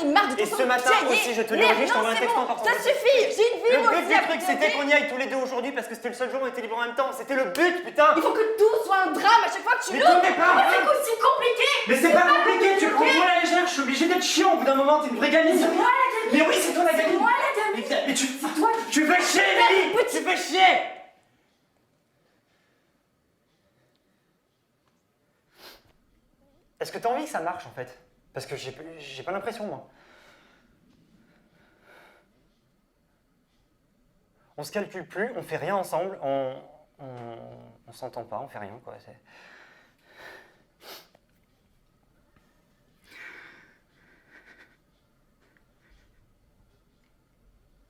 ai marre de tout. Et ce matin aussi, je te l'ai redit, je t'envoie un texto encore. Ça suffit, j'ai une vie. Le but du truc, c'était qu'on y aille tous les deux aujourd'hui parce que c'était le seul jour où on était libres en même temps. C'était le but, putain. Il faut que tout soit un drame à chaque fois que tu Mais l'ouvres. t'en fais pas. Mais c'est aussi compliqué. Mais c'est pas compliqué, tu prends moi à la légère, je suis obligé d'être chiant au bout d'un moment, t'es une vraie gamine. C'est moi la gamine. Mais oui, c'est toi la gamine. C'est moi la gamine. Mais tu fais chier, Lily. Tu fais chier. Est-ce que t'as envie que ça marche en fait? Parce que j'ai pas l'impression, moi. On se calcule plus, on fait rien ensemble, on s'entend pas, on fait rien quoi.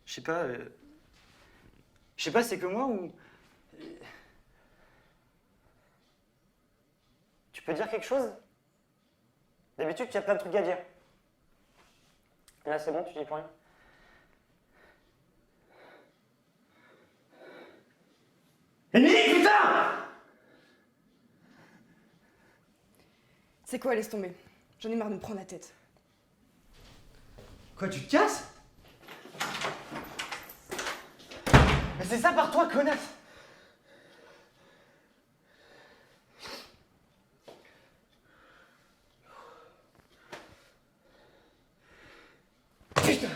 Je sais pas, c'est que moi ou... Tu peux dire quelque chose? D'habitude, tu as plein de trucs à dire. Là, c'est bon, tu dis plus rien. Émilie, putain! C'est quoi, laisse tomber. J'en ai marre de me prendre la tête. Quoi, tu te casses? Mais c'est ça par toi, connasse! Putain!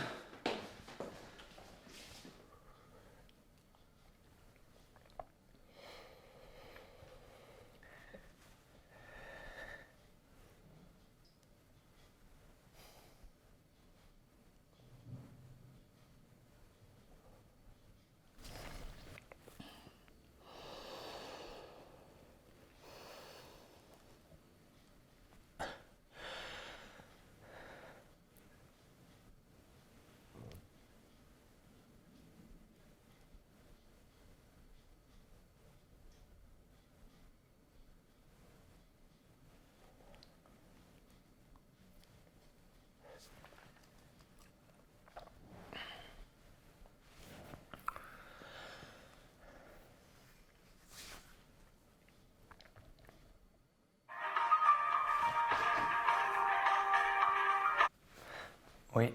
Oui.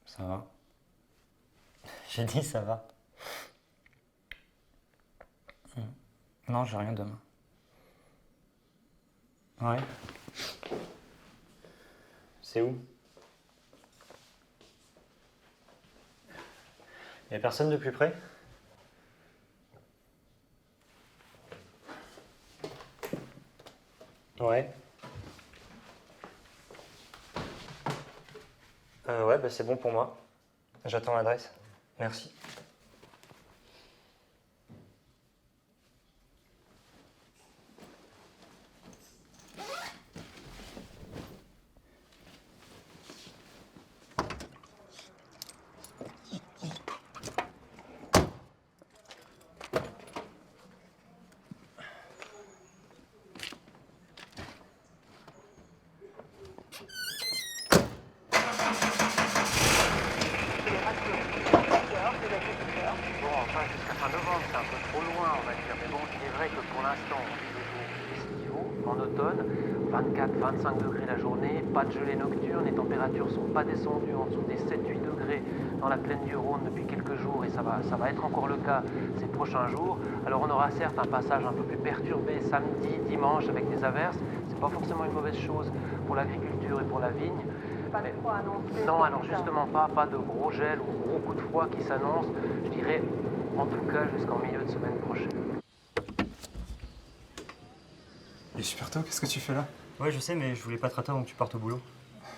Ça va. J'ai dit ça va. Non, j'ai rien demain. Ouais. C'est où? Y'a personne de plus près? Ouais. Ouais, bah c'est bon pour moi. J'attends l'adresse. Merci. Bon, enfin, jusqu'à fin novembre, c'est un peu trop loin, on va dire. Mais bon, il est vrai que pour l'instant, on vit des jours estivaux, en automne, 24-25 degrés la journée, pas de gelée nocturne, les températures sont pas descendues en dessous des 7-8 degrés dans la plaine du Rhône depuis quelques jours, et ça va être encore le cas ces prochains jours. Alors on aura certes un passage un peu plus perturbé samedi, dimanche avec des averses. C'est pas forcément une mauvaise chose pour l'agriculture et pour la vigne. Pas de froid annoncé. Non, alors justement pas de gros gel ou gros coups de froid qui s'annoncent, je dirais en tout cas jusqu'en milieu de semaine prochaine. Il est super tôt, qu'est-ce que tu fais là? Ouais, je sais, mais je voulais pas te rater avant que tu partes au boulot.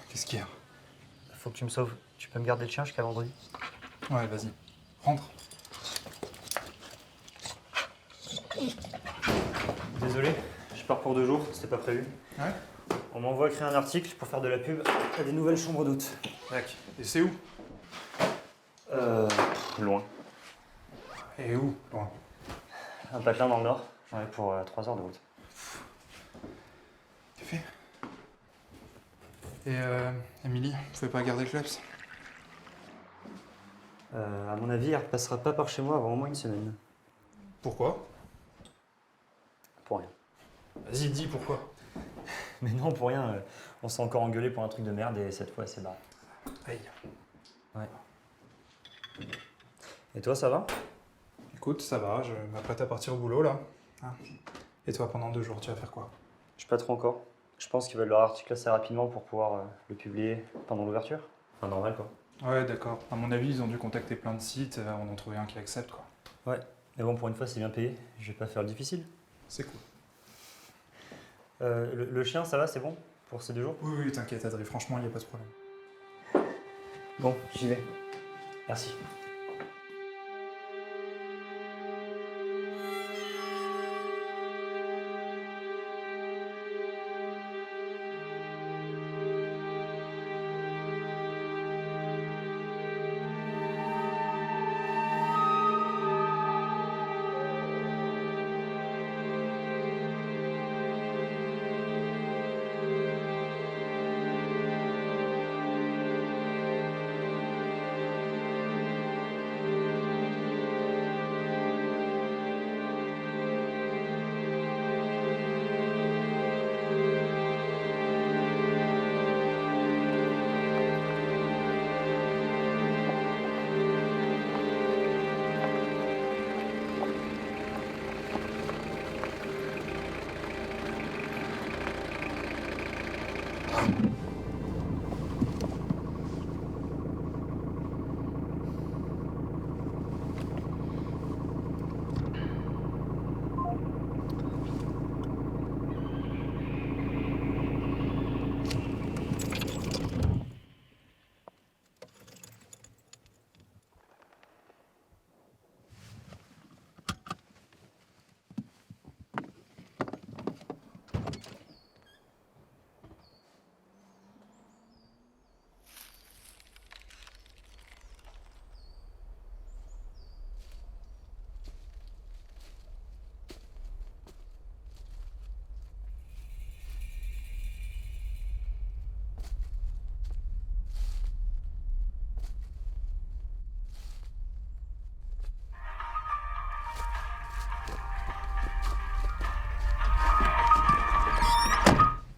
Qu'est-ce qu'il y a? Faut que tu me sauves. Tu peux me garder le chien jusqu'à vendredi? Ouais, vas-y, rentre. Désolé, je pars pour 2 jours, c'était pas prévu. Ouais? On m'envoie écrire un article pour faire de la pub à des nouvelles chambres d'hôtes. Tac. Et c'est où? Loin. Et où? Loin. Un patelin dans le nord, j'en ai pour 3 heures de route. T'es fait? Et Émilie, vous pouvez pas garder le kleps? À mon avis, elle repassera pas par chez moi avant au moins une semaine. Pourquoi? Pour rien. Vas-y, dis pourquoi. Mais non, pour rien. On s'est encore engueulé pour un truc de merde et cette fois, c'est barré. Aïe. Ouais. Et toi, ça va? Écoute, ça va, je m'apprête à partir au boulot là. Hein. Et toi, pendant 2 jours, tu vas faire quoi? Je sais pas trop encore. Je pense qu'ils veulent leur article assez rapidement pour pouvoir le publier pendant l'ouverture. Enfin, normal, quoi. Ouais, d'accord. À mon avis, ils ont dû contacter plein de sites avant d'en trouver un qui accepte, quoi. Ouais. Mais bon, pour une fois, c'est bien payé. Je vais pas faire le difficile. C'est cool. Le chien, ça va, c'est bon? Pour ces 2 jours? Oui, oui, t'inquiète, Adrien, franchement, il n'y a pas de problème. Bon, j'y vais. Merci.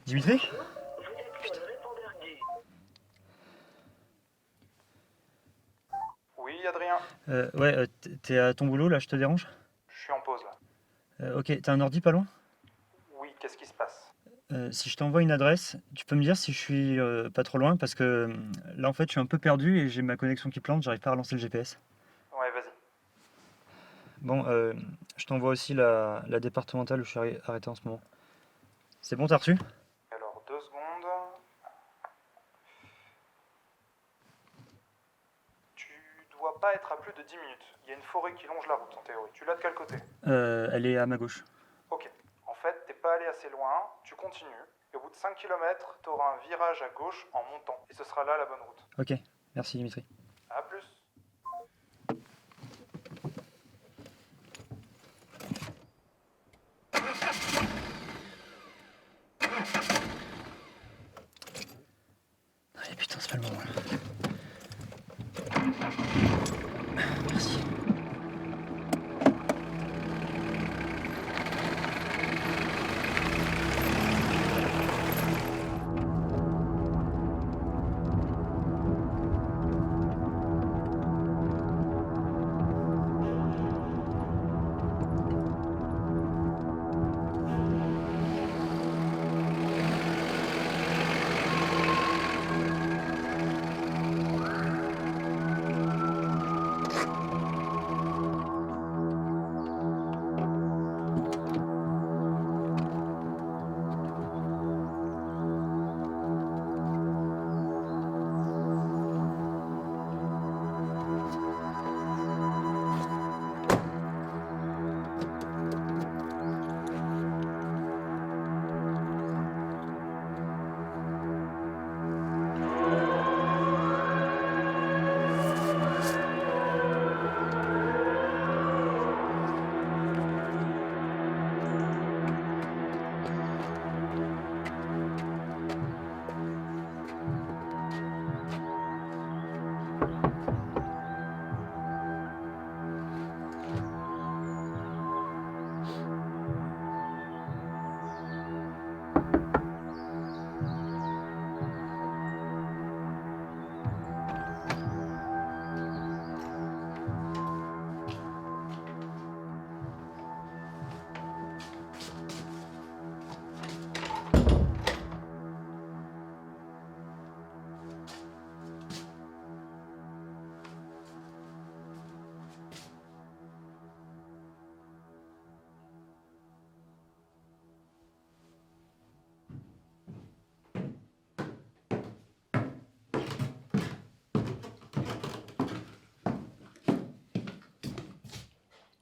Dimitri? Oui, Adrien, Ouais, t'es à ton boulot là, je te dérange? je suis en pause là. Ok, t'as un ordi pas loin? Oui, qu'est-ce qui se passe? Si je t'envoie une adresse, tu peux me dire si je suis pas trop loin parce que là en fait je suis un peu perdu et j'ai ma connexion qui plante, j'arrive pas à relancer le GPS. Ouais, vas-y. Bon, je t'envoie aussi la départementale où je suis arrêté en ce moment. C'est bon, t'as reçu? Alors, 2 secondes. Tu dois pas être à plus de 10 minutes. Il y a une forêt qui longe la route en théorie. Tu l'as de quel côté? Elle est à ma gauche. Ok. En fait, t'es pas allé assez loin, tu continues, et au bout de 5 km, t'auras un virage à gauche en montant. Et ce sera là la bonne route. Ok, merci Dimitri. A plus. Allez putain, c'est pas le moment là. Merci.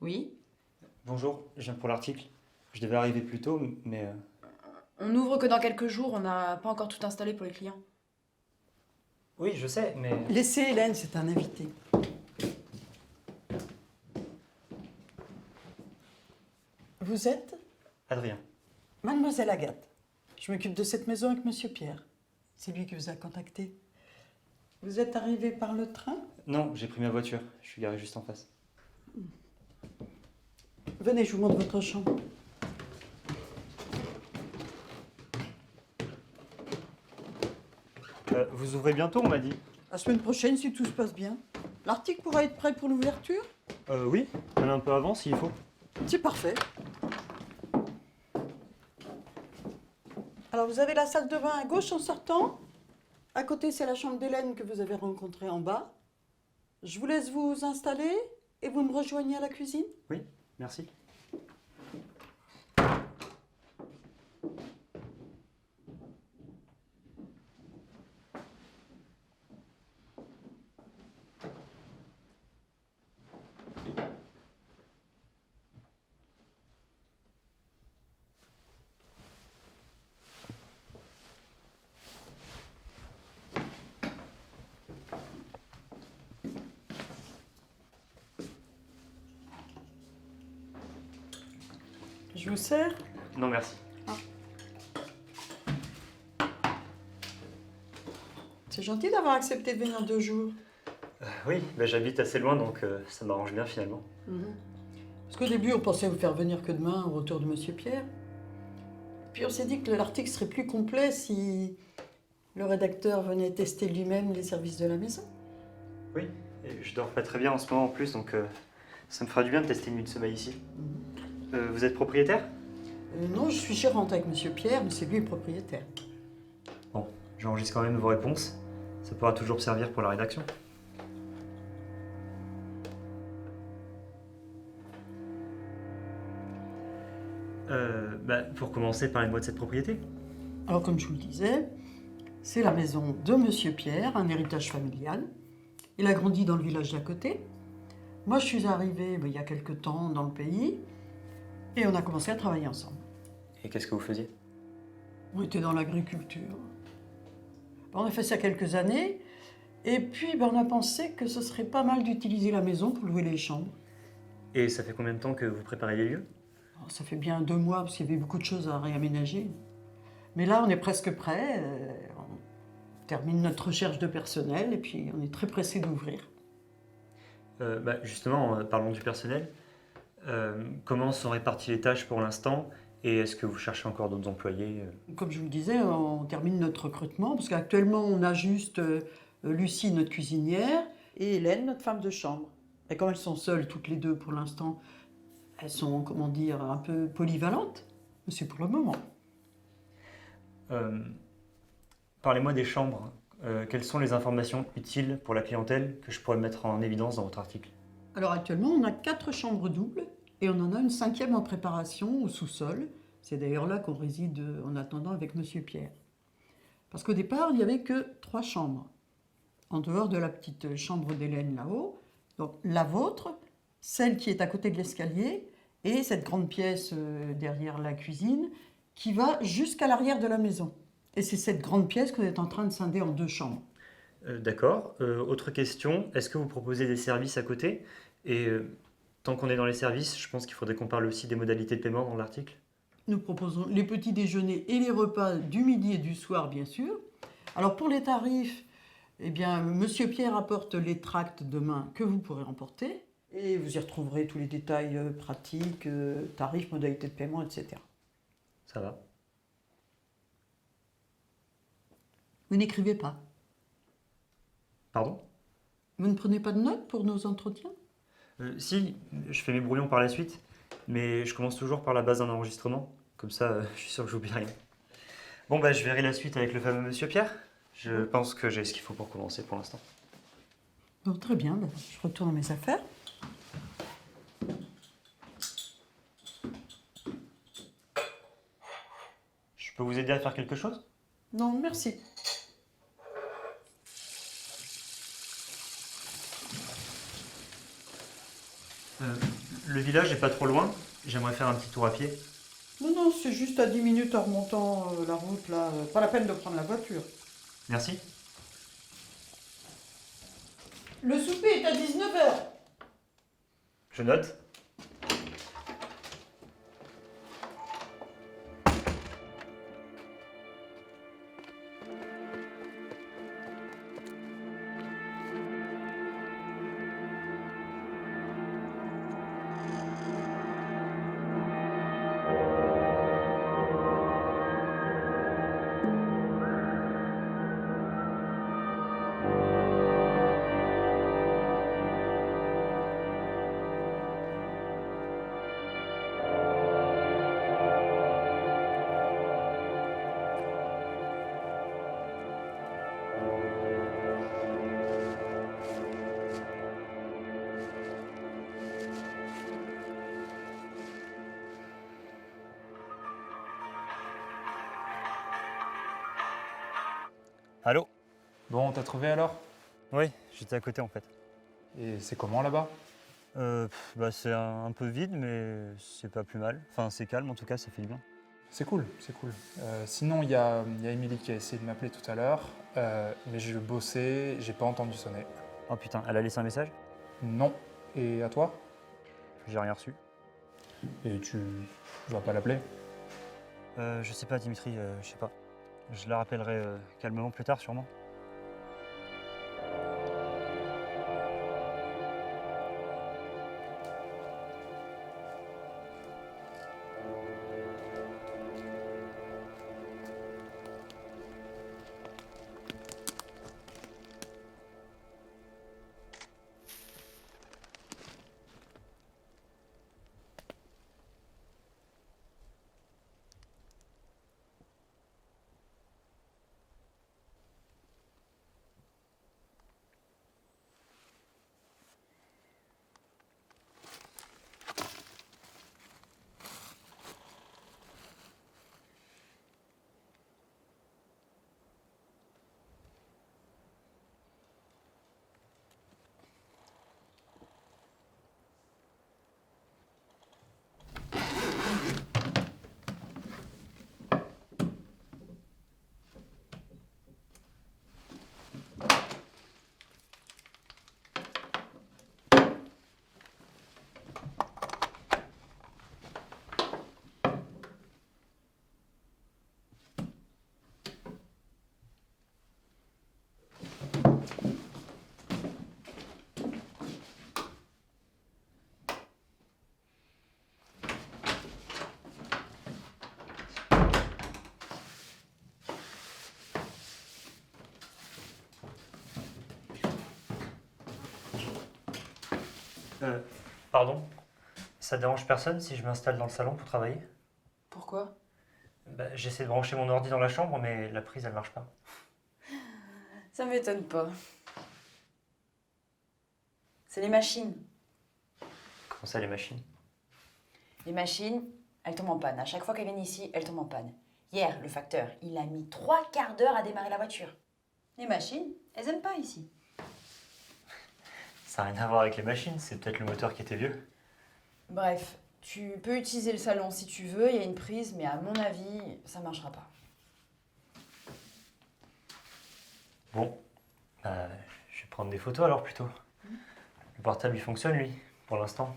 Oui. Bonjour, je viens pour l'article. Je devais arriver plus tôt, mais... On n'ouvre que dans quelques jours, on n'a pas encore tout installé pour les clients. Oui, je sais, mais... Laissez Hélène, c'est un invité. Vous êtes Adrien. Mademoiselle Agathe. Je m'occupe de cette maison avec Monsieur Pierre. C'est lui qui vous a contacté. Vous êtes arrivé par le train? Non, j'ai pris ma voiture. Je suis garé juste en face. Venez, je vous montre votre chambre. Vous ouvrez bientôt, on m'a dit. La semaine prochaine, si tout se passe bien. L'article pourra être prêt pour l'ouverture? Oui, même un peu avant s'il faut. C'est parfait. Alors, vous avez la salle de bain à gauche en sortant. À côté, c'est la chambre d'Hélène que vous avez rencontrée en bas. Je vous laisse vous installer et vous me rejoignez à la cuisine. Oui, merci. Je vous sers. Non, merci. C'est gentil d'avoir accepté de venir 2 jours. Oui, j'habite assez loin, donc ça m'arrange bien finalement. Parce qu'au début, on pensait vous faire venir que demain au retour de Monsieur Pierre. Puis on s'est dit que l'article serait plus complet si le rédacteur venait tester lui-même les services de la maison. Oui, et je dors pas très bien en ce moment en plus, donc ça me fera du bien de tester une nuit de sommeil ici. Vous êtes propriétaire? Non, je suis gérante avec Monsieur Pierre, mais c'est lui le propriétaire. Bon, j'enregistre quand même vos réponses. Ça pourra toujours me servir pour la rédaction. Pour commencer, parlez-moi de cette propriété. Alors, comme je vous le disais, c'est la maison de Monsieur Pierre, un héritage familial. Il a grandi dans le village d'à côté. Moi, je suis arrivée il y a quelque temps dans le pays et on a commencé à travailler ensemble. Et qu'est-ce que vous faisiez? On était dans l'agriculture. On a fait ça quelques années et puis on a pensé que ce serait pas mal d'utiliser la maison pour louer les chambres. Et ça fait combien de temps que vous préparez les lieux? Alors, ça fait bien 2 mois parce qu'il y avait beaucoup de choses à réaménager. Mais là, on est presque prêt. On termine notre recherche de personnel et puis on est très pressé d'ouvrir. Justement, parlons du personnel. Comment sont réparties les tâches pour l'instant? Et est-ce que vous cherchez encore d'autres employés? Comme je vous le disais, on termine notre recrutement parce qu'actuellement, on a juste Lucie, notre cuisinière, et Hélène, notre femme de chambre. Et comme elles sont seules, toutes les deux pour l'instant, elles sont, comment dire, un peu polyvalentes. Mais c'est pour le moment. Parlez-moi des chambres. Quelles sont les informations utiles pour la clientèle que je pourrais mettre en évidence dans votre article? Alors actuellement, on a 4 chambres doubles et on en a une 5e en préparation au sous-sol. C'est d'ailleurs là qu'on réside en attendant avec Monsieur Pierre. Parce qu'au départ, il n'y avait que 3 chambres. En dehors de la petite chambre d'Hélène là-haut. Donc la vôtre, celle qui est à côté de l'escalier et cette grande pièce derrière la cuisine qui va jusqu'à l'arrière de la maison. Et c'est cette grande pièce qu'on est en train de scinder en 2 chambres. D'accord. Autre question, est-ce que vous proposez des services à côté? Et tant qu'on est dans les services, je pense qu'il faudrait qu'on parle aussi des modalités de paiement dans l'article. Nous proposons les petits déjeuners et les repas du midi et du soir, bien sûr. Alors pour les tarifs, eh bien, Monsieur Pierre apporte les tracts demain que vous pourrez emporter. Et vous y retrouverez tous les détails pratiques, tarifs, modalités de paiement, etc. Ça va. Vous n'écrivez pas? Pardon? Vous ne prenez pas de notes pour nos entretiens? Si, je fais mes brouillons par la suite, mais je commence toujours par la base d'un enregistrement. Comme ça, je suis sûr que j'oublie rien. Bon, je verrai la suite avec le fameux Monsieur Pierre. Je pense que j'ai ce qu'il faut pour commencer pour l'instant. Bon, très bien, je retourne à mes affaires. Je peux vous aider à faire quelque chose? Non, merci. Le village est pas trop loin. J'aimerais faire un petit tour à pied. Non, non, c'est juste à 10 minutes en remontant la route, là. Pas la peine de prendre la voiture. Merci. Le souper est à 19h. Je note. Allô? Bon, t'as trouvé alors? Oui, j'étais à côté en fait. Et c'est comment là-bas? C'est un peu vide, mais c'est pas plus mal. Enfin, c'est calme en tout cas, ça fait du bien. C'est cool, c'est cool. Sinon, il y a Émilie qui a essayé de m'appeler tout à l'heure, mais je bossais, j'ai pas entendu sonner. Oh putain, elle a laissé un message? Non. Et à toi? J'ai rien reçu. Et tu vas pas l'appeler? Je sais pas, Dimitri, je sais pas. Je la rappellerai calmement plus tard, sûrement. Pardon? Ça dérange personne si je m'installe dans le salon pour travailler? Pourquoi? J'essaie de brancher mon ordi dans la chambre, mais la prise, elle marche pas. Ça m'étonne pas. C'est les machines. Comment ça, les machines? Les machines, elles tombent en panne. À chaque fois qu'elles viennent ici, elles tombent en panne. Hier, le facteur, il a mis 3/4 d'heure à démarrer la voiture. Les machines, elles aiment pas ici. Ça n'a rien à voir avec les machines, c'est peut-être le moteur qui était vieux. Bref, tu peux utiliser le salon si tu veux, il y a une prise, mais à mon avis, ça marchera pas. Bon, je vais prendre des photos alors plutôt. Le portable il fonctionne lui, pour l'instant.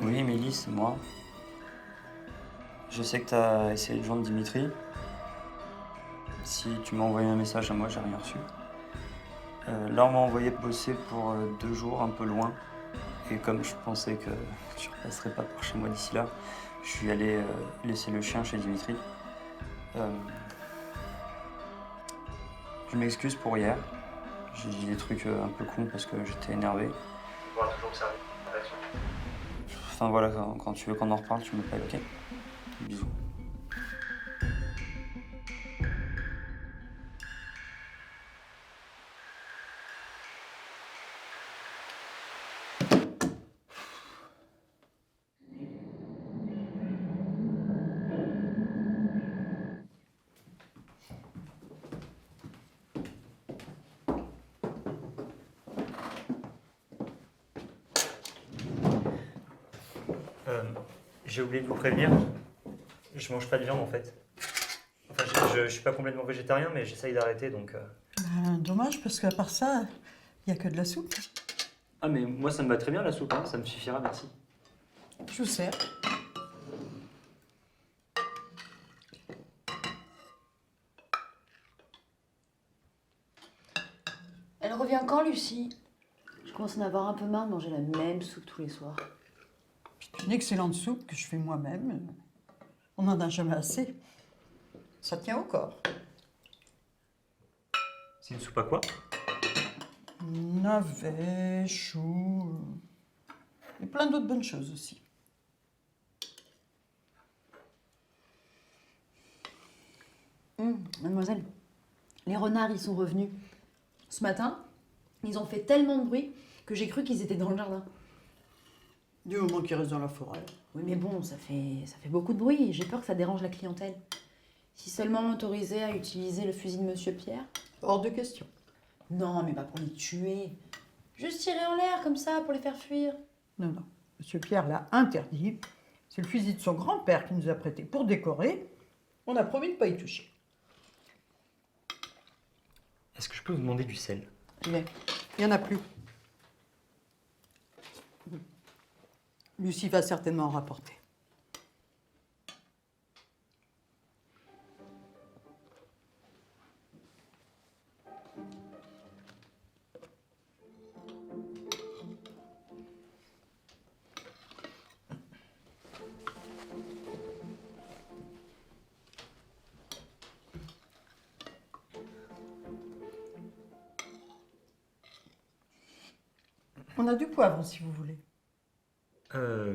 Oui, Émilie, c'est moi. Je sais que tu as essayé de joindre Dimitri. Si tu m'as envoyé un message à moi, j'ai rien reçu. Là, on m'a envoyé bosser pour 2 jours, un peu loin. Et comme je pensais que je ne repasserais pas par chez moi d'ici là, je suis allé laisser le chien chez Dimitri. Euh, je m'excuse pour hier. J'ai dit des trucs un peu cons parce que j'étais énervé. Enfin voilà, quand tu veux qu'on en reparle, tu m'appelles, ok? Bisous. J'ai oublié de vous prévenir, je mange pas de viande en fait. Enfin, je suis pas complètement végétarien, mais j'essaye d'arrêter donc. Dommage, parce qu'à part ça, il n'y a que de la soupe. Ah, mais moi ça me va très bien la soupe, hein, ça me suffira, merci. Je vous sers. Elle revient quand, Lucie? Je commence à en avoir un peu marre de manger la même soupe tous les soirs. C'est une excellente soupe que je fais moi-même. On n'en a jamais assez. Ça tient au corps. C'est une soupe à quoi? Navets, choux, et plein d'autres bonnes choses aussi. Mademoiselle, les renards, ils sont revenus. Ce matin, ils ont fait tellement de bruit que j'ai cru qu'ils étaient dans le jardin. Du moment qu'ils restent dans la forêt. Oui, mais bon, ça fait beaucoup de bruit. J'ai peur que ça dérange la clientèle. Si seulement on m'autorisait à utiliser le fusil de Monsieur Pierre. Hors de question. Non, mais pas pour les tuer. Juste tirer en l'air comme ça pour les faire fuir. Non, non. Monsieur Pierre l'a interdit. C'est le fusil de son grand-père qui nous a prêté pour décorer. On a promis de ne pas y toucher. Est-ce que je peux vous demander du sel? Mais il n'y en a plus. Lucie va certainement en rapporter. On a du poivre si vous voulez.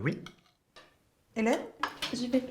Oui. Hélène? J'y vais.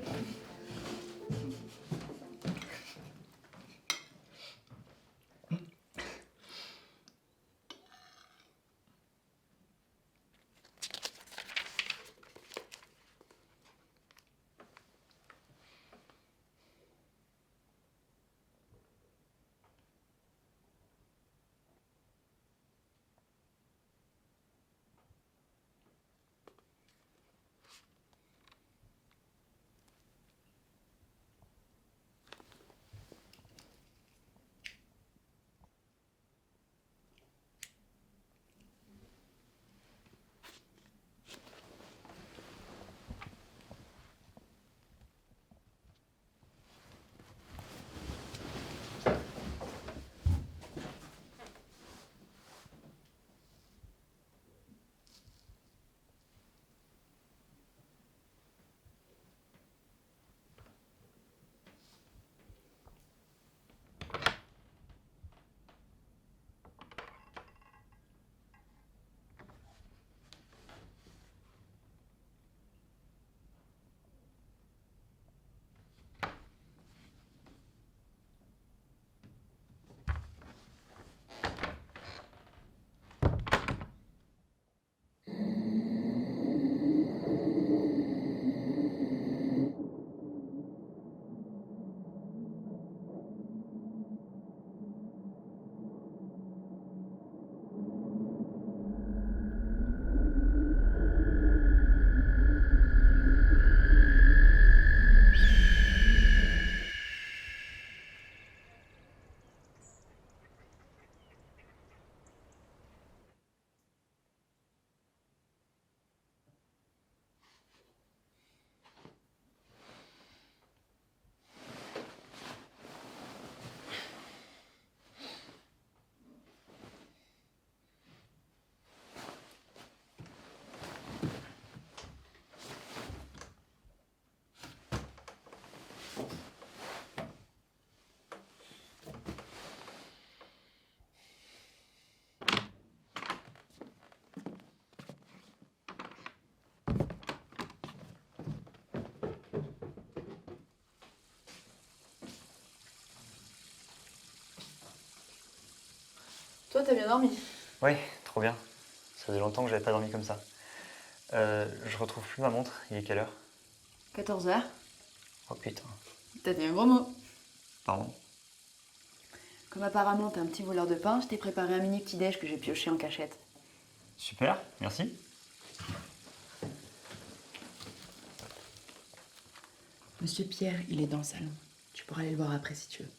Toi, t'as bien dormi? Oui, trop bien. Ça faisait longtemps que j'avais pas dormi comme ça. Je retrouve plus ma montre. Il est quelle heure? 14h. Oh putain. T'as dit un gros mot. Pardon. Comme apparemment t'es un petit voleur de pain, je t'ai préparé un mini petit-déj que j'ai pioché en cachette. Super, merci. Monsieur Pierre, il est dans le salon. Tu pourras aller le voir après si tu veux.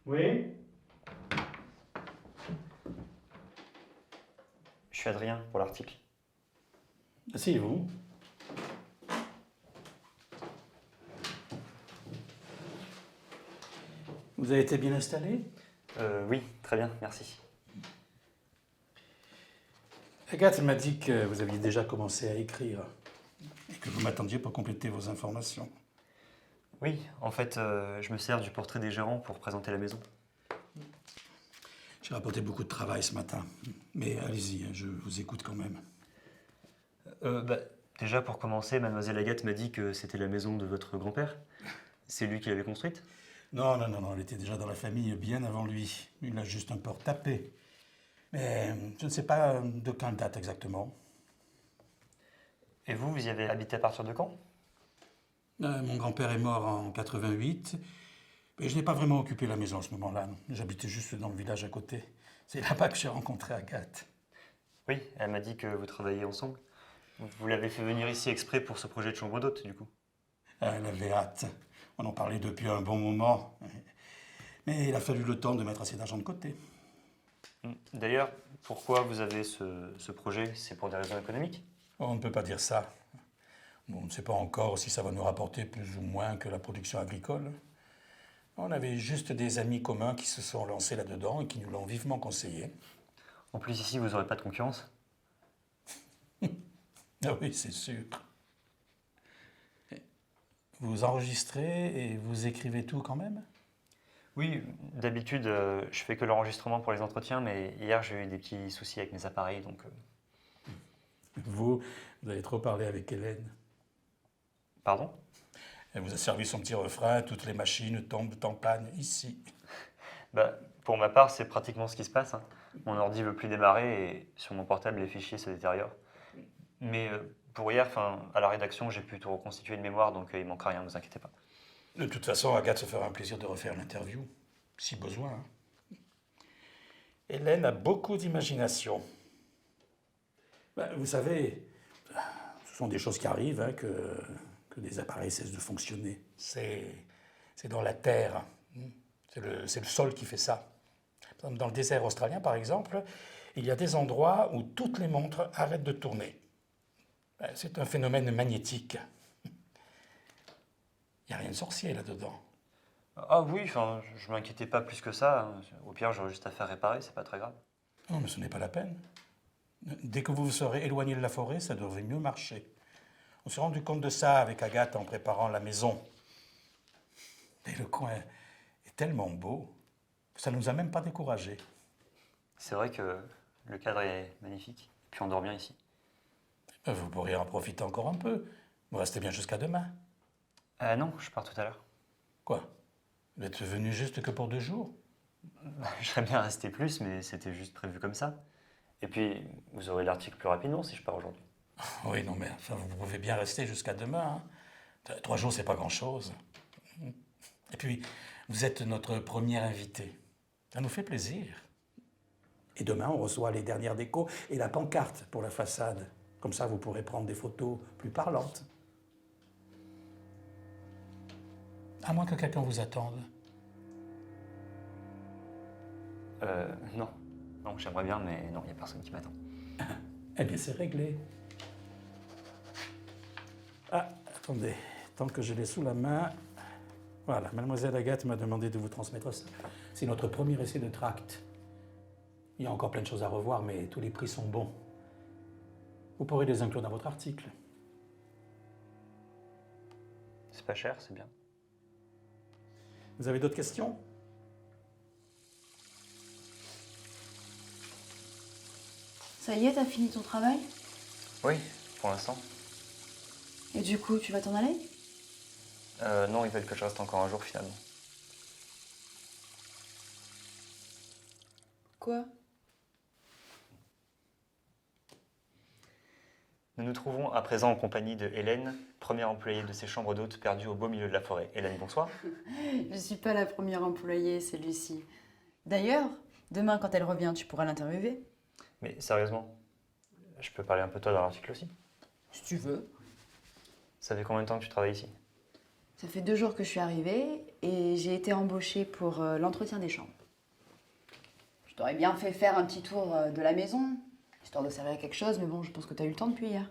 Oui. Je suis Adrien pour l'article. Asseyez-vous. Vous avez été bien installé? Oui, très bien, merci. Agathe m'a dit que vous aviez déjà commencé à écrire et que vous m'attendiez pour compléter vos informations. Oui, en fait, je me sers du portrait des gérants pour présenter la maison. J'ai rapporté beaucoup de travail ce matin, mais allez-y, je vous écoute quand même. Déjà, pour commencer, mademoiselle Agathe m'a dit que c'était la maison de votre grand-père. C'est lui qui l'avait construite? Non, elle était déjà dans la famille bien avant lui. Il a juste un port tapé. Mais je ne sais pas de quand date exactement. Et vous y avez habité à partir de quand? Mon grand-père est mort en 88, mais je n'ai pas vraiment occupé la maison à ce moment-là. J'habitais juste dans le village à côté. C'est là-bas que j'ai rencontré Agathe. Oui, elle m'a dit que vous travailliez ensemble. Vous l'avez fait venir ici exprès pour ce projet de chambre d'hôte, du coup. Elle avait hâte. On en parlait depuis un bon moment. Mais il a fallu le temps de mettre assez d'argent de côté. D'ailleurs, pourquoi vous avez ce projet? C'est pour des raisons économiques? On ne peut pas dire ça. Bon, on ne sait pas encore si ça va nous rapporter plus ou moins que la production agricole. On avait juste des amis communs qui se sont lancés là-dedans et qui nous l'ont vivement conseillé. En plus, ici, vous n'aurez pas de concurrence? Ah oui, c'est sûr. Vous enregistrez et vous écrivez tout quand même? Oui, d'habitude, je fais que l'enregistrement pour les entretiens, mais hier, j'ai eu des petits soucis avec mes appareils, donc... Vous avez trop parlé avec Hélène. Pardon? Elle vous a servi son petit refrain, toutes les machines tombent en panne ici. Pour ma part, c'est pratiquement ce qui se passe, hein. Mon ordi ne veut plus démarrer et sur mon portable, les fichiers se détériorent. Mais pour hier, à la rédaction, j'ai pu tout reconstituer de mémoire, donc il manquera rien, ne vous inquiétez pas. De toute façon, Agathe se fera un plaisir de refaire l'interview, si besoin. Hein. Hélène a beaucoup d'imagination. Vous savez, ce sont des choses qui arrivent, hein, que des appareils cessent de fonctionner. C'est dans la terre. C'est le sol qui fait ça. Dans le désert australien, par exemple, il y a des endroits où toutes les montres arrêtent de tourner. C'est un phénomène magnétique. Il n'y a rien de sorcier là-dedans. Ah oui, je m'inquiétais pas plus que ça, hein. Au pire, j'aurais juste à faire réparer, c'est pas très grave. Non, mais ce n'est pas la peine. Dès que vous vous serez éloigné de la forêt, ça devrait mieux marcher. On s'est rendu compte de ça avec Agathe en préparant la maison. Et le coin est tellement beau, ça ne nous a même pas découragés. C'est vrai que le cadre est magnifique, puis on dort bien ici. Vous pourriez en profiter encore un peu. Vous restez bien jusqu'à demain. Non, je pars tout à l'heure. Quoi? Vous êtes venu juste que pour 2 jours? J'aimerais bien rester plus, mais c'était juste prévu comme ça. Et puis, vous aurez l'article plus rapidement si je pars aujourd'hui. Oui, non, mais enfin, vous pouvez bien rester jusqu'à demain. Hein. 3 jours, c'est pas grand-chose. Et puis, vous êtes notre premier invité. Ça nous fait plaisir. Et demain, on reçoit les dernières décos et la pancarte pour la façade. Comme ça, vous pourrez prendre des photos plus parlantes. À moins que quelqu'un vous attende. Non. Non, j'aimerais bien, mais non, il n'y a personne qui m'attend. Eh bien, c'est réglé. Ah, attendez, tant que je l'ai sous la main... Voilà, mademoiselle Agathe m'a demandé de vous transmettre ça. C'est notre premier essai de tract. Il y a encore plein de choses à revoir, mais tous les prix sont bons. Vous pourrez les inclure dans votre article. C'est pas cher, c'est bien. Vous avez d'autres questions? Ça y est, t'as fini ton travail? Oui, pour l'instant. Et du coup, tu vas t'en aller? Non, ils veulent que je reste encore un jour finalement. Quoi? Nous nous trouvons à présent en compagnie de Hélène, première employée de ces chambres d'hôtes perdues au beau milieu de la forêt. Hélène, bonsoir. Je suis pas la première employée, c'est Lucie. D'ailleurs, demain quand elle revient, tu pourras l'interviewer. Mais sérieusement, je peux parler un peu de toi dans l'article aussi? Si tu veux. Ça fait combien de temps que tu travailles ici? Ça fait 2 jours que je suis arrivée et j'ai été embauchée pour l'entretien des chambres. Je t'aurais bien fait faire un petit tour de la maison, histoire de servir à quelque chose, mais bon, je pense que t'as eu le temps depuis hier.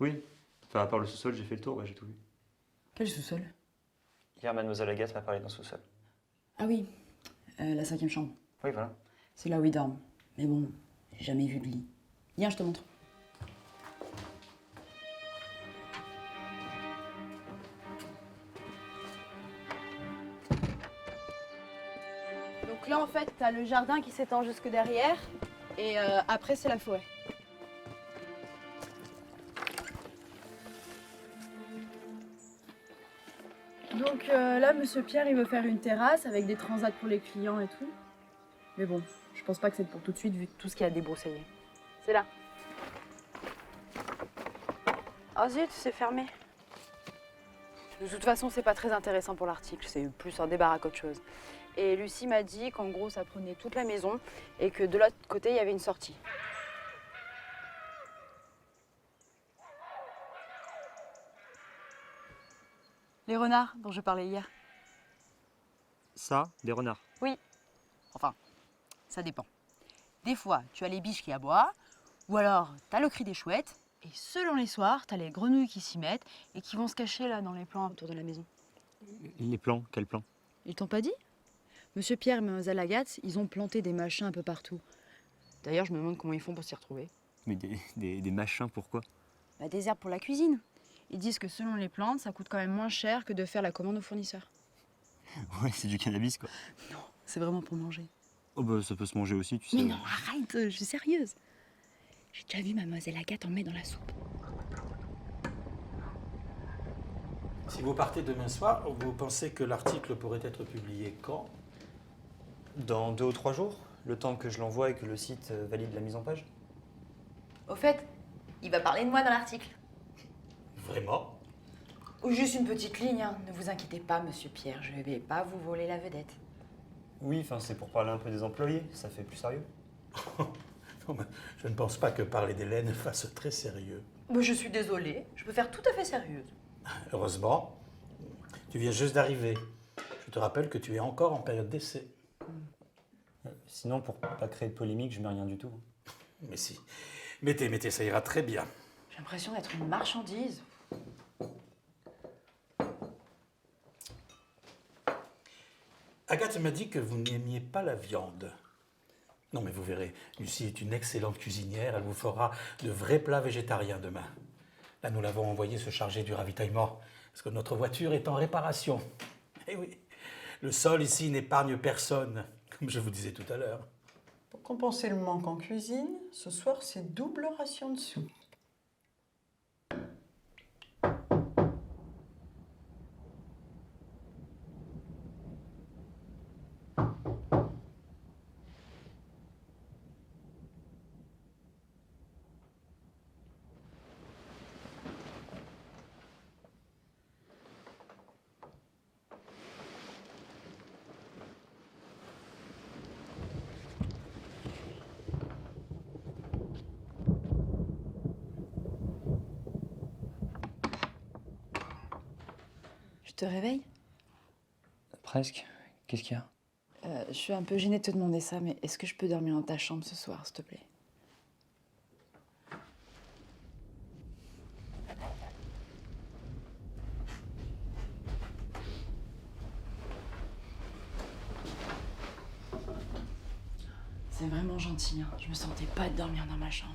Oui. Enfin, à part le sous-sol, j'ai fait le tour, ouais, j'ai tout vu. Quel sous-sol? Hier, mademoiselle Agathe m'a parlé d'un sous-sol. Ah oui, la 5e chambre. Oui, voilà. C'est là où ils dorment. Mais bon, j'ai jamais vu de lit. Viens, je te montre. Donc là, en fait, t'as le jardin qui s'étend jusque derrière, et après, c'est la forêt. Donc là, Monsieur Pierre, il veut faire une terrasse avec des transats pour les clients et tout. Mais bon, je pense pas que c'est pour tout de suite, vu tout ce qu'il y a à débroussailler. C'est là. Oh zut, c'est fermé. De toute façon, c'est pas très intéressant pour l'article, c'est plus un débarras qu'autre chose. Et Lucie m'a dit qu'en gros, ça prenait toute la maison et que de l'autre côté, il y avait une sortie. Les renards dont je parlais hier. Ça, des renards. Oui. Enfin, ça dépend. Des fois, tu as les biches qui aboient, ou alors t'as le cri des chouettes, et selon les soirs, t'as les grenouilles qui s'y mettent et qui vont se cacher là dans les plants autour de la maison. Les plans, quels plans? Ils t'ont pas dit? Monsieur Pierre et Mademoiselle Agathe, ils ont planté des machins un peu partout. D'ailleurs, je me demande comment ils font pour s'y retrouver. Mais des machins, pourquoi? Bah, des herbes pour la cuisine. Ils disent que selon les plantes, ça coûte quand même moins cher que de faire la commande aux fournisseurs. Ouais, c'est du cannabis, quoi. Non, c'est vraiment pour manger. Oh bah, ça peut se manger aussi, tu sais. Mais non, arrête, je suis sérieuse. J'ai déjà vu Mademoiselle Agathe en mettre dans la soupe. Si vous partez demain soir, vous pensez que l'article pourrait être publié quand? Dans 2 ou 3 jours, le temps que je l'envoie et que le site valide la mise en page. Au fait, il va parler de moi dans l'article. Vraiment? Ou juste une petite ligne, hein. Ne vous inquiétez pas, Monsieur Pierre, je vais pas vous voler la vedette. Oui, enfin, c'est pour parler un peu des employés, ça fait plus sérieux. Non, mais je ne pense pas que parler d'Hélène fasse très sérieux. Mais je suis désolée, je peux faire tout à fait sérieuse. Heureusement, tu viens juste d'arriver. Je te rappelle que tu es encore en période d'essai. Sinon, pour pas créer de polémique, je mets rien du tout. Mais si. Mettez, ça ira très bien. J'ai l'impression d'être une marchandise. Agathe m'a dit que vous n'aimiez pas la viande. Non, mais vous verrez, Lucie est une excellente cuisinière. Elle vous fera de vrais plats végétariens demain. Là, nous l'avons envoyée se charger du ravitaillement, parce que notre voiture est en réparation. Eh oui, le sol ici n'épargne personne, comme je vous disais tout à l'heure. Pour compenser le manque en cuisine, ce soir, c'est double ration de soupe. Je te réveille? Presque. Qu'est-ce qu'il y a? Je suis un peu gênée de te demander ça, mais est-ce que je peux dormir dans ta chambre ce soir, s'il te plaît? C'est vraiment gentil, hein. Je me sentais pas de dormir dans ma chambre.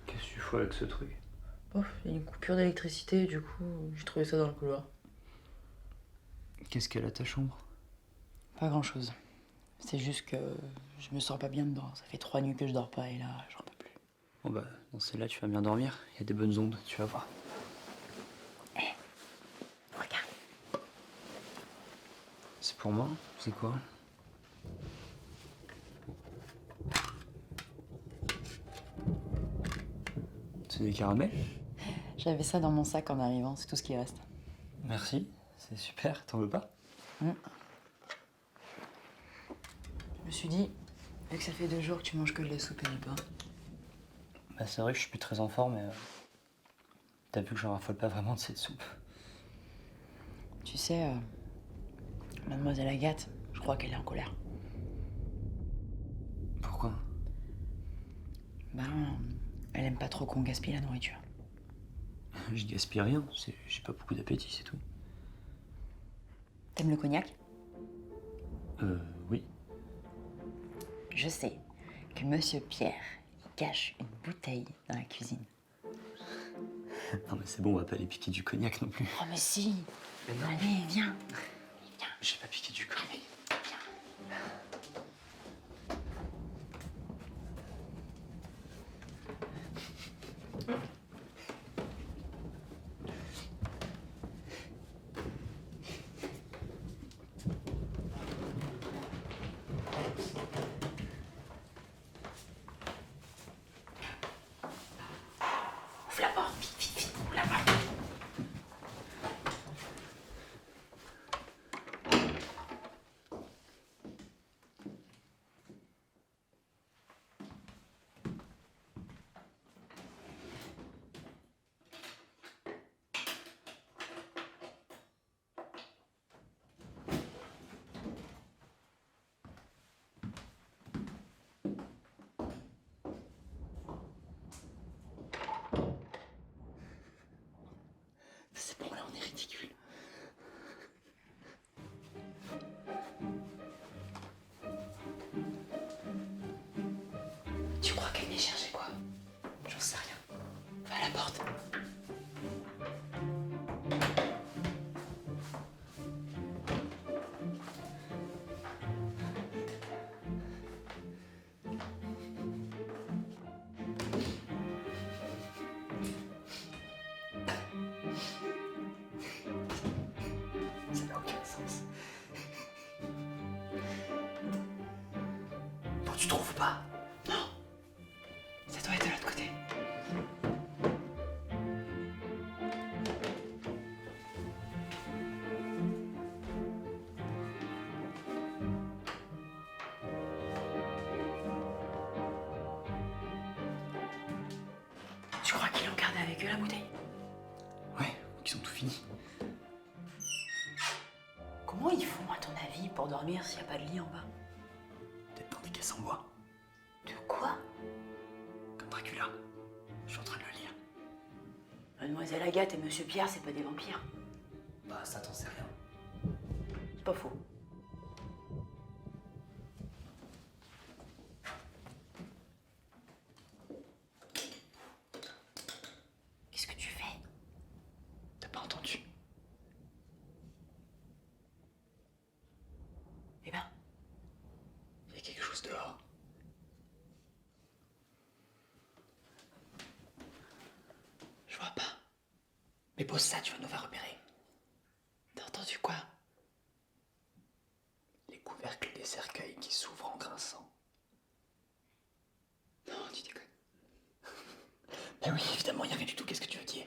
Qu'est-ce que tu fous avec ce truc? Oh, il y a une coupure d'électricité, du coup, j'ai trouvé ça dans le couloir. Qu'est-ce qu'elle a ta chambre? Pas grand-chose. C'est juste que je me sens pas bien dedans. Ça fait 3 nuits que je dors pas et là, j'en peux plus. Bon bah, dans celle-là, tu vas bien dormir. Il y a des bonnes ondes, tu vas voir. Regarde. C'est pour moi? C'est quoi? C'est des caramels? J'avais ça dans mon sac en arrivant, c'est tout ce qui reste. Merci, c'est super, t'en veux pas? Je me suis dit, vu que ça fait 2 jours que tu manges que de la soupe et du pain. Bah c'est vrai que je suis plus très en forme, mais t'as vu que j'en raffole pas vraiment de cette soupe. Tu sais, mademoiselle Agathe, je crois qu'elle est en colère. Pourquoi? Elle aime pas trop qu'on gaspille la nourriture. Je gaspille rien, j'ai pas beaucoup d'appétit, c'est tout. T'aimes le cognac? Oui. Je sais que Monsieur Pierre, il cache une bouteille dans la cuisine. Non mais c'est bon, on va pas aller piquer du cognac non plus. Oh mais si! Mais non. Allez, viens! J'ai pas piqué du cognac. Ouvre la porte, vite, vite, vite, ouvre la porte! C'est bon, là on est ridicule. Tu crois qu'elle venait chercher quoi? J'en sais rien. Va à la porte. Ça n'a aucun sens. Bon, tu trouves pas? Non! Ça doit être de l'autre côté. Tu crois qu'ils l'ont gardé avec eux la bouteille? Ouais, qu'ils ont tout fini. Comment ils font, à ton avis, pour dormir s'il n'y a pas de lit en bas? Peut-être dans des caisses en bois. De quoi? Comme Dracula. Je suis en train de le lire. Mademoiselle Agathe et Monsieur Pierre, c'est pas des vampires. Bah ça t'en sais rien. C'est pas faux. Qu'est-ce que tu fais? T'as pas entendu? Eh ben, Il y a quelque chose dehors. je vois pas. Mais pose ça, tu vas nous faire repérer. T'as entendu quoi? Les couvercles des cercueils qui s'ouvrent en grinçant. Non, tu déconnes. Mais oui, évidemment, il n'y a rien du tout. Qu'est-ce que tu veux dire?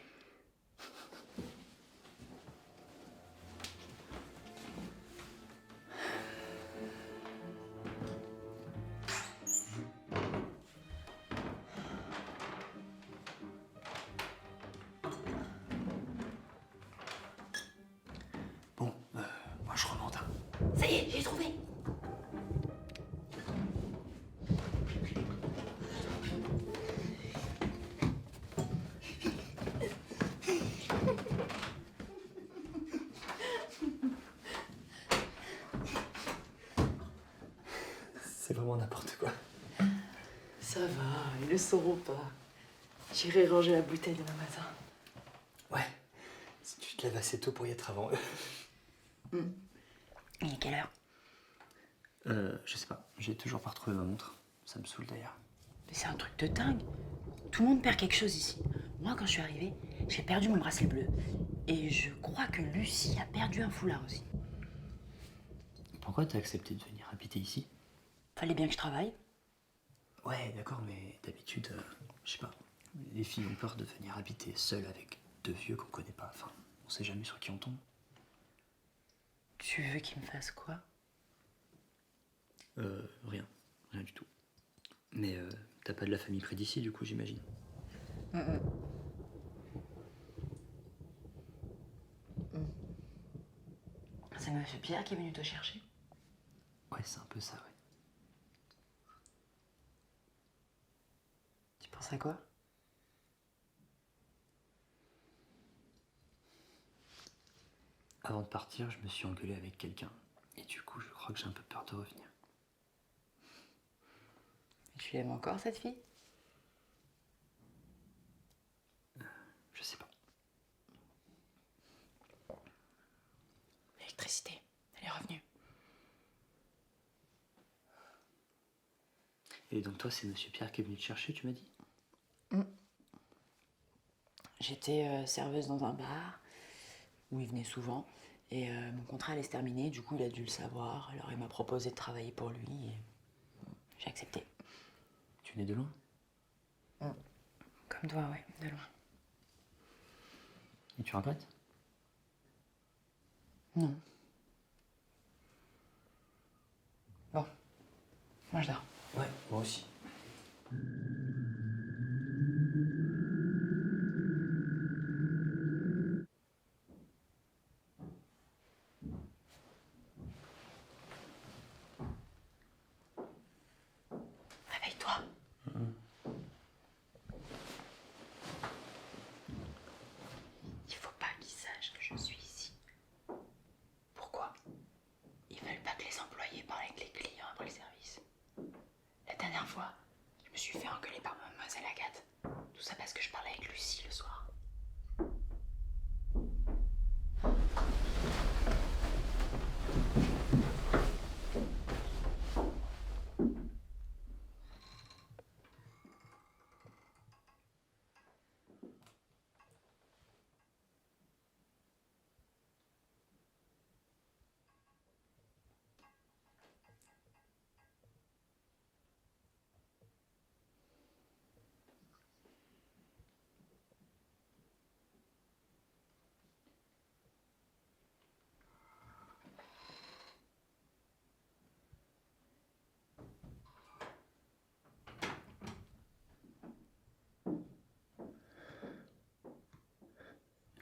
Bon, moi je remonte. Hein. Ça y est, j'ai trouvé. C'est vraiment n'importe quoi. Ça va, ils le sauront pas. J'irai ranger la bouteille demain matin. Ouais, si tu te lèves assez tôt pour y être avant eux. Il est quelle heure? Je sais pas, j'ai toujours pas retrouvé ma montre. Ça me saoule d'ailleurs. Mais c'est un truc de dingue. Tout le monde perd quelque chose ici. Moi, quand je suis arrivée, j'ai perdu mon bracelet bleu. Et je crois que Lucie a perdu un foulard aussi. Pourquoi t'as accepté de venir habiter ici? Fallait bien que je travaille. Ouais, d'accord, mais d'habitude, je sais pas. Les filles ont peur de venir habiter seules avec deux vieux qu'on connaît pas. Enfin, on sait jamais sur qui on tombe. Tu veux qu'il me fasse quoi? Rien. Rien du tout. Mais t'as pas de la famille près d'ici, du coup, j'imagine. C'est Monsieur Pierre qui est venu te chercher? Ouais, c'est un peu ça, ouais. Tu penses à quoi? Avant de partir, je me suis engueulé avec quelqu'un. Et du coup, je crois que j'ai un peu peur de revenir. Tu l'aimes encore, cette fille? Je sais pas. L'électricité, elle est revenue. Et donc toi, c'est Monsieur Pierre qui est venu te chercher, tu m'as dit? J'étais serveuse dans un bar où il venait souvent. Et mon contrat allait se terminer, du coup il a dû le savoir. Alors il m'a proposé de travailler pour lui et j'ai accepté. Tu venais de loin? Comme toi, ouais, de loin. Et tu regrettes? Non. Bon, moi je dors. Ouais, moi aussi. Réveille-toi. Il faut pas qu'ils sachent que je suis ici. Pourquoi? Ils veulent pas que les employés parlent avec les clients après le service. La dernière fois, je me suis fait engueuler par mademoiselle Agathe. Tout ça parce que je parlais avec Lucie le soir.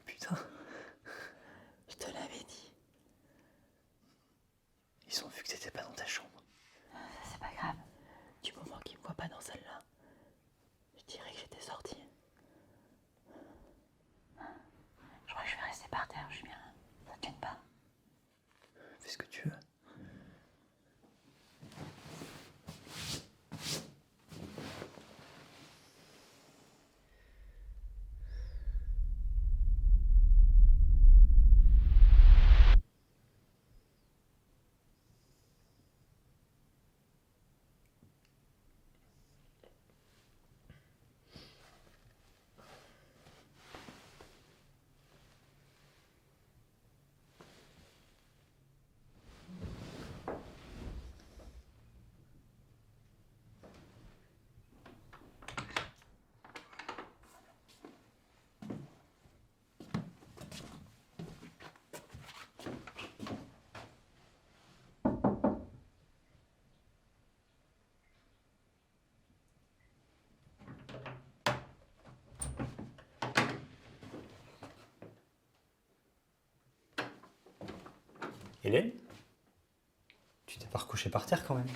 Putain, Je te l'avais dit. ils ont vu que t'étais pas dans ta chambre. C'est pas grave. Du moment qu'ils me voient pas dans celle-là, je dirais que j'étais sortie. Je crois que je vais rester par terre, Julien. Ça te gêne pas? Fais ce que tu veux. Hélène? Tu t'es pas recouché par terre quand même?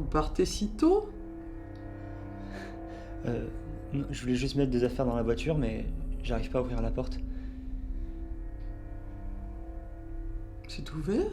Vous partez si tôt? Non, je voulais juste mettre des affaires dans la voiture, mais j'arrive pas à ouvrir la porte. C'est ouvert?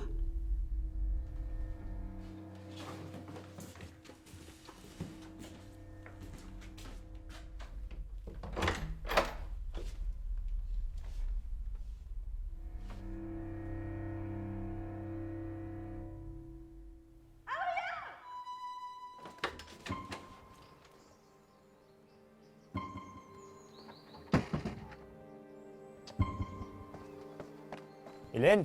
Hélène?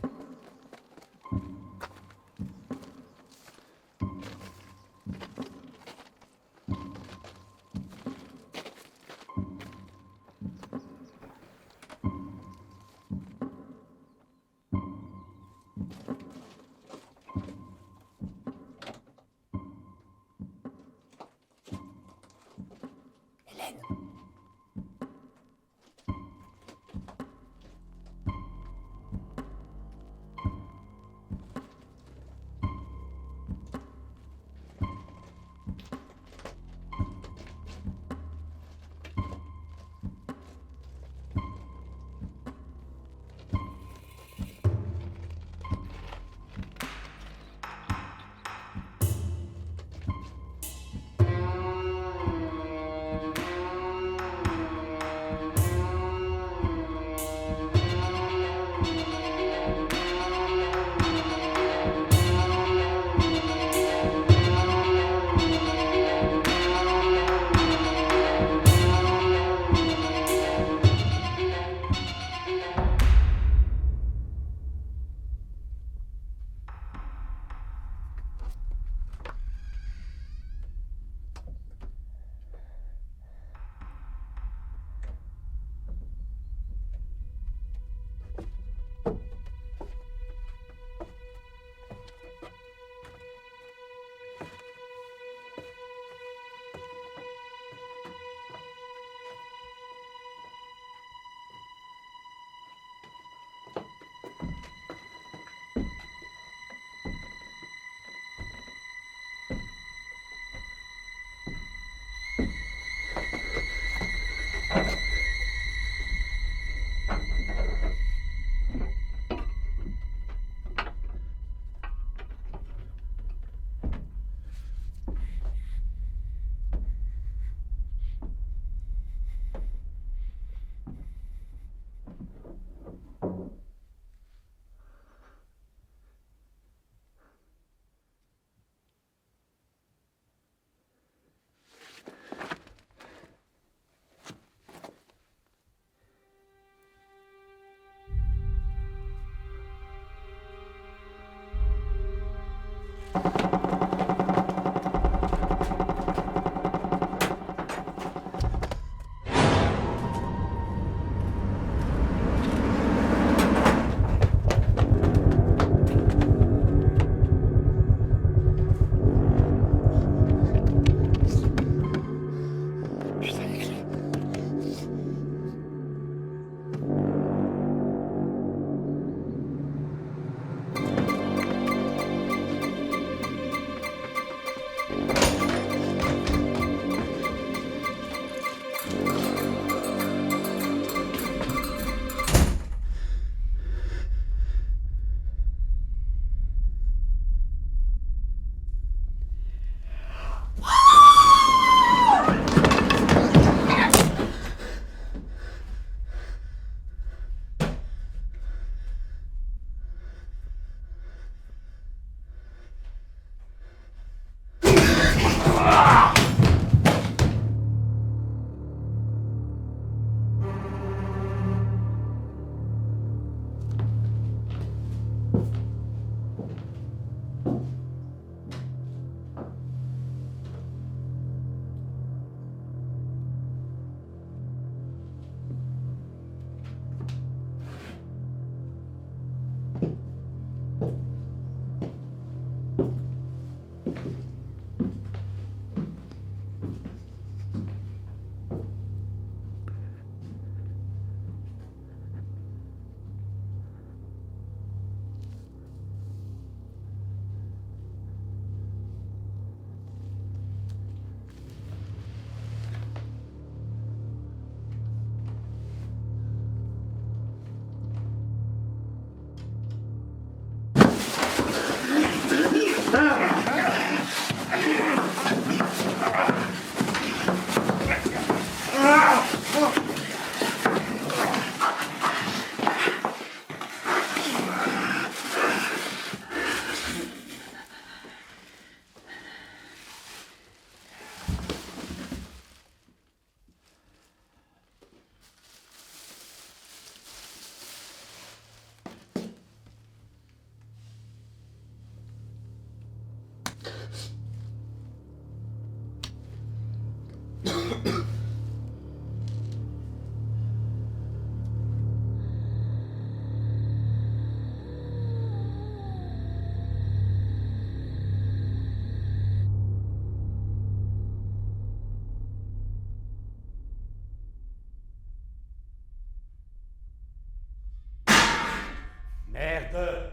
Merde!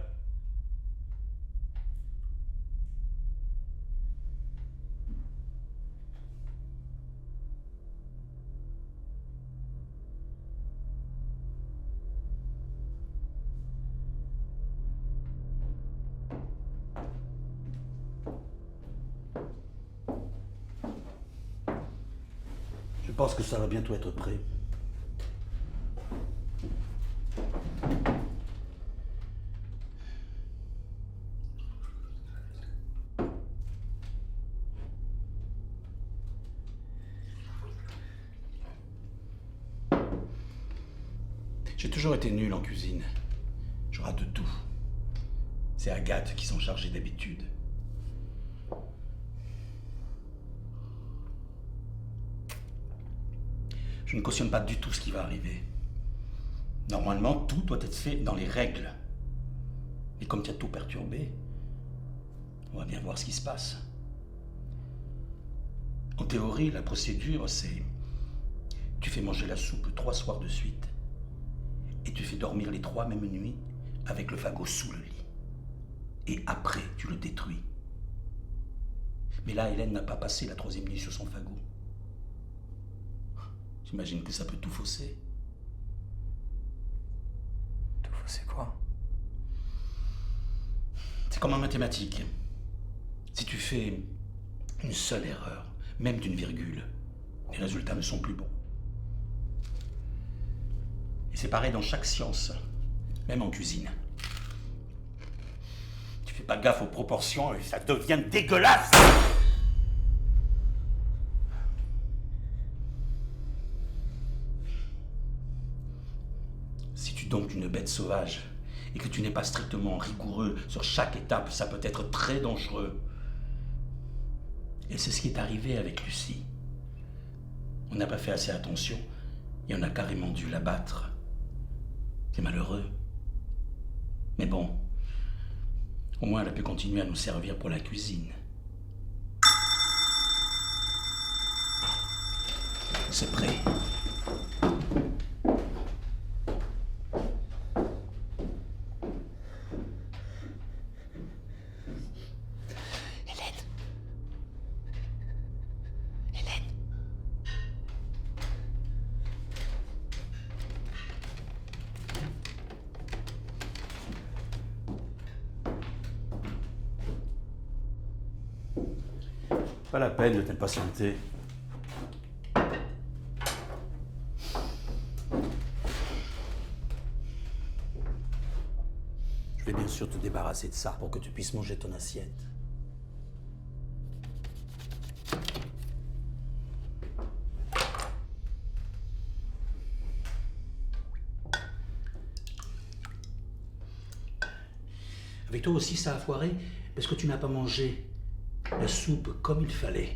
Je pense que ça va bientôt être prêt. J'ai toujours été nul en cuisine. Je rate tout. C'est Agathe qui s'en chargeait d'habitude. Je ne cautionne pas du tout ce qui va arriver. Normalement, tout doit être fait dans les règles. Et comme tu as tout perturbé, on va bien voir ce qui se passe. En théorie, la procédure, c'est... Tu fais manger la soupe 3 soirs de suite. Et tu fais dormir les 3 mêmes nuits avec le fagot sous le lit. Et après, tu le détruis. Mais là, Hélène n'a pas passé la 3e nuit sur son fagot. J'imagine que ça peut tout fausser. Tout fausser quoi? C'est comme en mathématiques. Si tu fais une seule erreur, même d'une virgule, les résultats ne sont plus bons. Et c'est pareil dans chaque science, même en cuisine. Tu fais pas gaffe aux proportions et ça devient dégueulasse! Si tu domptes une bête sauvage et que tu n'es pas strictement rigoureux sur chaque étape, ça peut être très dangereux. Et c'est ce qui est arrivé avec Lucie. On n'a pas fait assez attention et on a carrément dû l'abattre. C'est malheureux. Mais bon, au moins elle a pu continuer à nous servir pour la cuisine. C'est prêt. Pas la peine de t'impatienter. Je vais bien sûr te débarrasser de ça pour que tu puisses manger ton assiette. Avec toi aussi, ça a foiré parce que tu n'as pas mangé la soupe comme il fallait.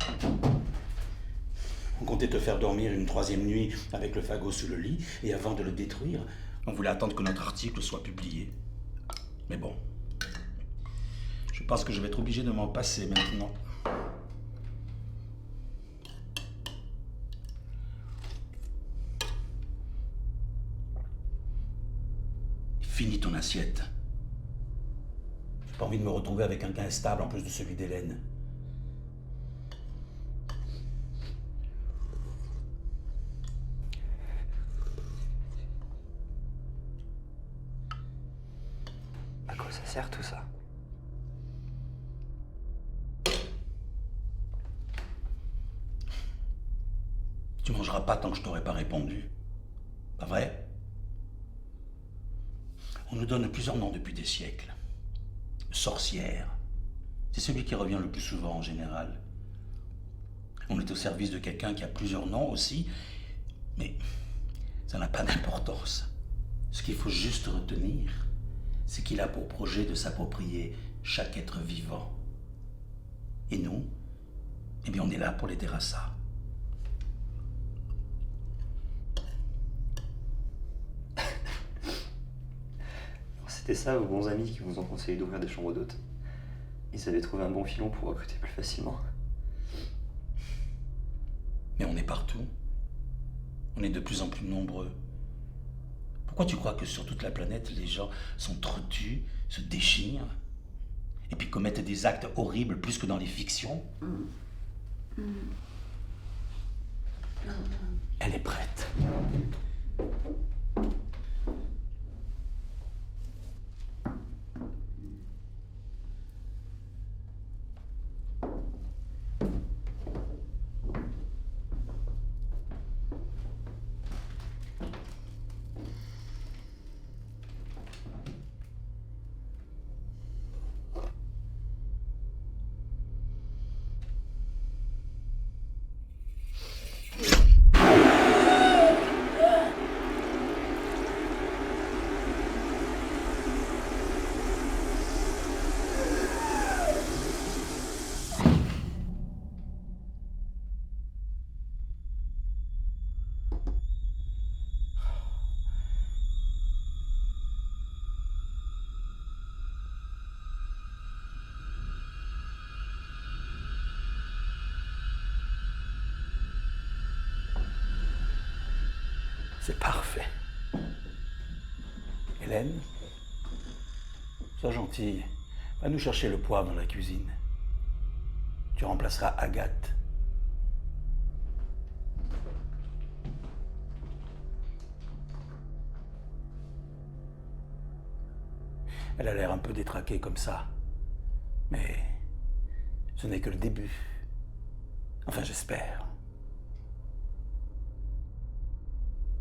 On comptait te faire dormir une 3e nuit avec le fagot sous le lit, et avant de le détruire, on voulait attendre que notre article soit publié. Mais bon, je pense que je vais être obligé de m'en passer maintenant. Finis ton assiette. J'ai pas envie de me retrouver avec un gain stable en plus de celui d'Hélène. À quoi ça sert tout ça? Tu mangeras pas tant que je t'aurai pas répondu. Pas vrai? On nous donne plusieurs noms depuis des siècles. Sorcière, c'est celui qui revient le plus souvent en général. On est au service de quelqu'un qui a plusieurs noms aussi, mais ça n'a pas d'importance. Ce qu'il faut juste retenir, c'est qu'il a pour projet de s'approprier chaque être vivant. Et nous, eh bien on est là pour l'aider à ça. C'était ça, vos bons amis qui vous ont conseillé d'ouvrir des chambres d'hôtes. Ils avaient trouvé un bon filon pour recruter plus facilement. Mais on est partout. On est de plus en plus nombreux. Pourquoi tu crois que sur toute la planète, les gens sont trottus, se déchirent, et puis commettent des actes horribles plus que dans les fictions? Elle est prête. C'est parfait. Hélène, sois gentille. Va nous chercher le poivre dans la cuisine. Tu remplaceras Agathe. Elle a l'air un peu détraquée comme ça. Mais ce n'est que le début. Enfin, j'espère.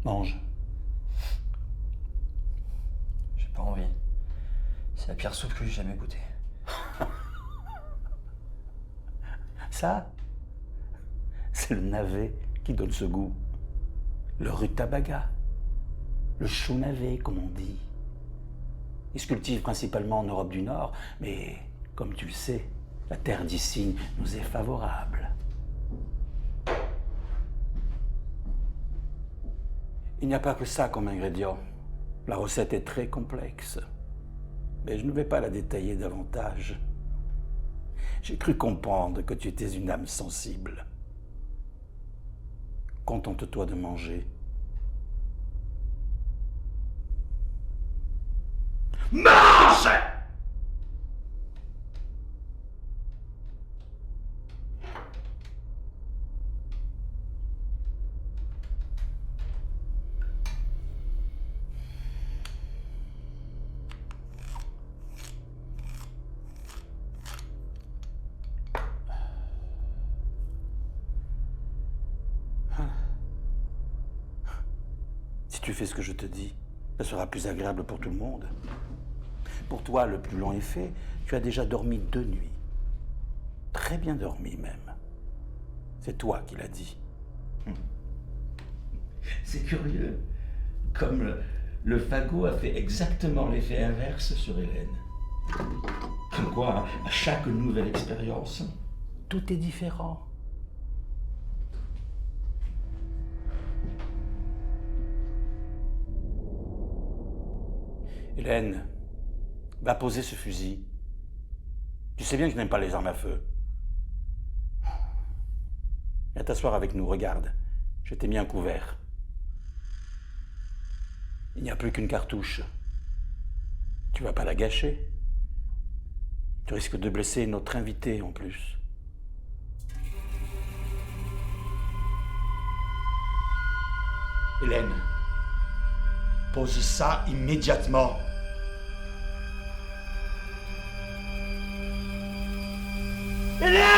Mange. J'ai pas envie. C'est la pire soupe que j'ai jamais goûtée. Ça, c'est le navet qui donne ce goût. Le rutabaga. Le chou navet, comme on dit. Il se cultive principalement en Europe du Nord, mais comme tu le sais, la terre d'ici nous est favorable. Il n'y a pas que ça comme ingrédient. La recette est très complexe. Mais je ne vais pas la détailler davantage. J'ai cru comprendre que tu étais une âme sensible. Contente-toi de manger. Mange! Si tu fais ce que je te dis, ça sera plus agréable pour tout le monde. Pour toi, le plus long est fait. Tu as déjà dormi 2 nuits. Très bien dormi, même. C'est toi qui l'as dit. C'est curieux. Comme le fagot a fait exactement l'effet inverse sur Hélène. Comme quoi, à chaque nouvelle expérience, tout est différent. Hélène, va poser ce fusil. Tu sais bien que je n'aime pas les armes à feu. Viens t'asseoir avec nous, regarde. Je t'ai mis un couvert. Il n'y a plus qu'une cartouche. Tu vas pas la gâcher. Tu risques de blesser notre invité en plus. Hélène, pose ça immédiatement. Hélène!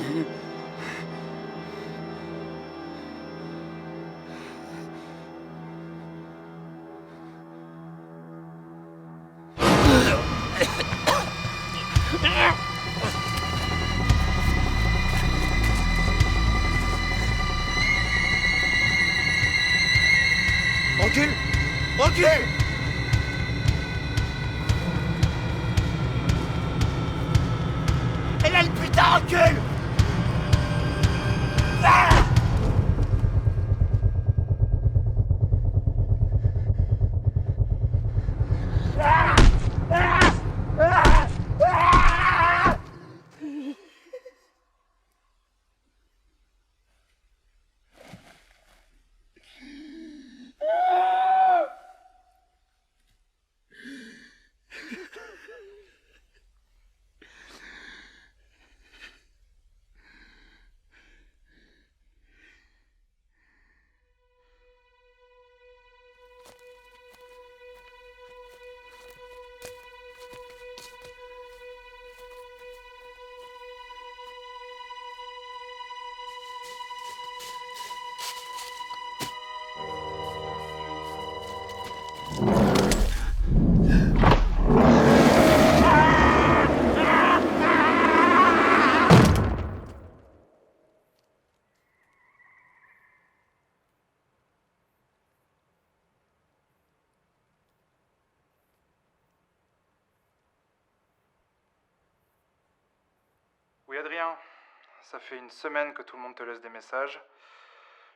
Recule! Recule! Et là, le putain, recule! Ah! Ah! Ah! Ah! Ah! Oui, Adrien, ça fait une semaine que tout le monde te laisse des messages.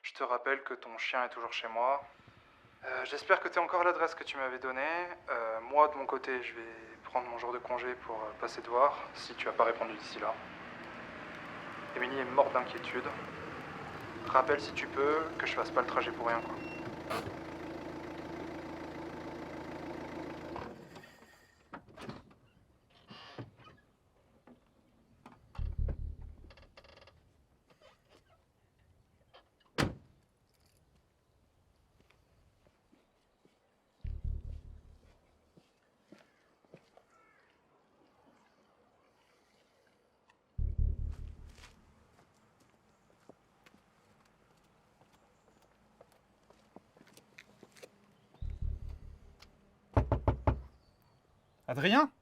Je te rappelle que ton chien est toujours chez moi. J'espère que tu as encore l'adresse que tu m'avais donnée. Moi, de mon côté, je vais prendre mon jour de congé pour passer te voir, si tu n'as pas répondu d'ici là. Émilie est morte d'inquiétude. Rappelle si tu peux que je fasse pas le trajet pour rien, quoi. Adrien?